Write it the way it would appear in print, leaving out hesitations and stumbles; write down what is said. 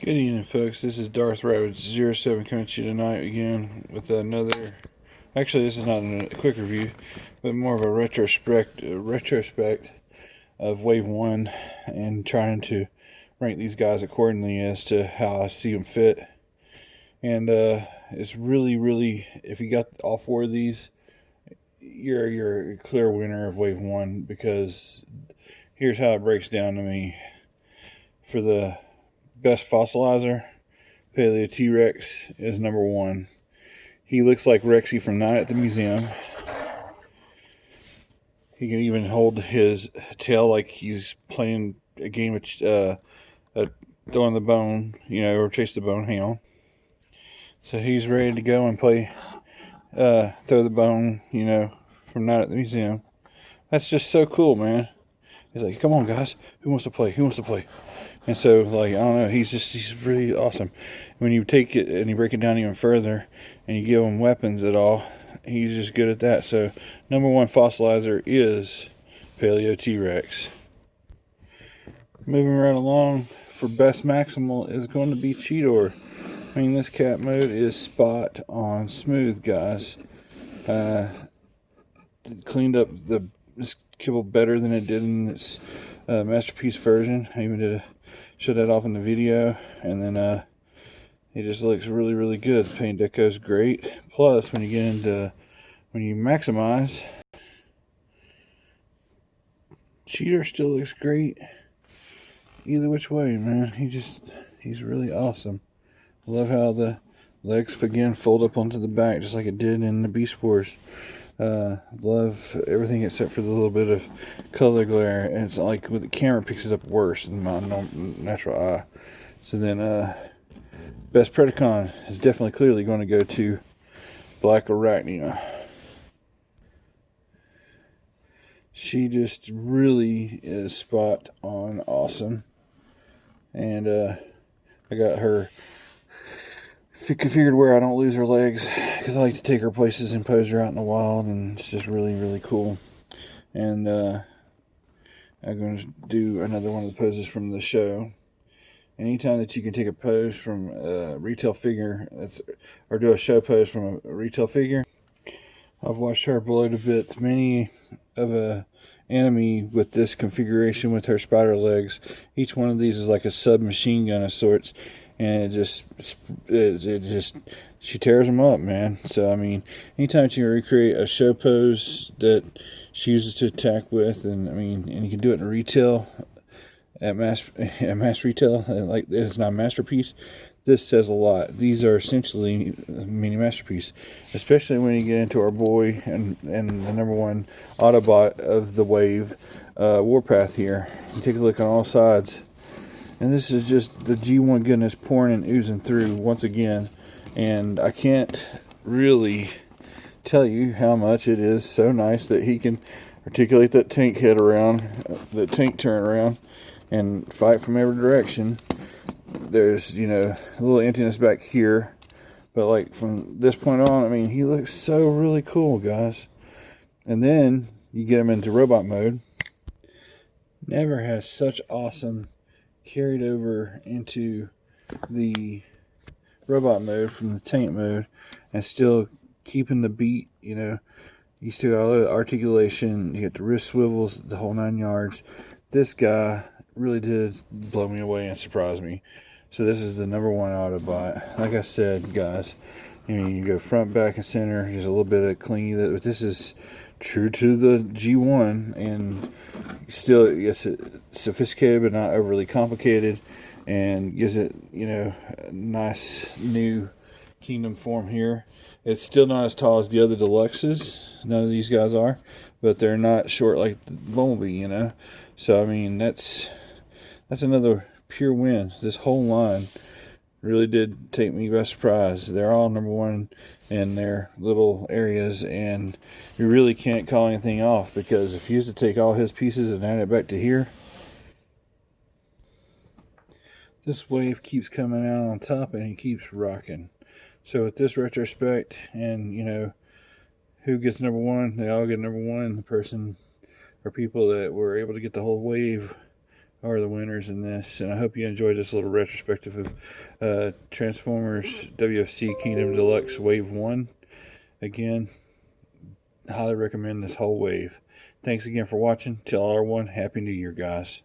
Good evening, folks. This is Darth Rabbit 07 coming to you tonight again with another. Actually, this is not a quick review, but more of a retrospect of Wave 1 and trying to rank these guys accordingly as to how I see them fit. And it's really, if you got all four of these, you're a clear winner of Wave 1, because here's how it breaks down to me. For the best fossilizer, Paleo T-Rex is number one. He looks like Rexy from Night at the Museum. He can even hold his tail like he's playing a game of throwing the bone, or chase the bone hound. So he's ready to go and play throw the bone, from Night at the Museum. That's just so cool, man. He's like, come on, guys. Who wants to play? Who wants to play? And so, I don't know. He's really awesome. When you take it and you break it down even further and you give him weapons at all, he's just good at that. So, number one fossilizer is Paleo T-Rex. Moving right along, for best maximal is going to be Cheetor. I mean, this cat mode is spot on smooth, guys. Cleaned up this kibble better than it did in its masterpiece version. I even showed that off in the video, and then it just looks really good. The paint deco is great. Plus, when you maximize, Cheetor still looks great either which way, man. He's really awesome. I love how the legs again fold up onto the back just like it did in the Beast Wars. Love everything except for the little bit of color glare, and it's like with the camera picks it up worse than my natural eye. So then best Predacon is definitely clearly going to go to Black Arachnia. She just really is spot on awesome, and I got her configured where I don't lose her legs, because I like to take her places and pose her out in the wild, and it's just really cool. And I'm going to do another one of the poses from the show. Anytime that you can take a pose from a retail figure, or do a show pose from a retail figure, I've watched her blow to bits many of a enemy with this configuration with her spider legs. Each one of these is like a submachine gun of sorts, and she tears them up, man. So I mean, anytime you recreate a show pose that she uses to attack with, and you can do it in retail at mass retail, like it's not a masterpiece. This says a lot. These are essentially a mini masterpiece, especially when you get into our boy and the number one Autobot of the wave, Warpath here. You take a look on all sides, and this is just the G1 goodness pouring and oozing through once again. And I can't really tell you how much it is so nice that he can articulate that tank head around, that tank turn around, and fight from every direction. There's, a little emptiness back here, but like from this point on, he looks so really cool, guys. And then you get him into robot mode. Never has such awesome carried over into the robot mode from the tank mode, and still keeping the beat. You still got a little articulation, you get the wrist swivels, the whole 9 yards. This guy really did blow me away and surprise me. So this is the number one Autobot. Like I said, guys, you go front, back, and center. There's a little bit of clingy, but this is true to the G1, and still it's sophisticated but not overly complicated, and gives it a nice new kingdom form here. It's still not as tall as the other Deluxes. None of these guys are, but they're not short like the Bumblebee, So that's another pure win. This whole line really did take me by surprise. They're all number one in their little areas, and you really can't call anything off, because if you used to take all his pieces and add it back to here, this wave keeps coming out on top and he keeps rocking. So with this retrospect, and who gets number one, they all get number one. The person or people that were able to get the whole wave are the winners in this. And I hope you enjoyed this little retrospective of Transformers WFC Kingdom Deluxe Wave 1. Again, highly recommend this whole wave. Thanks again for watching. Tell R1 Happy New Year, guys.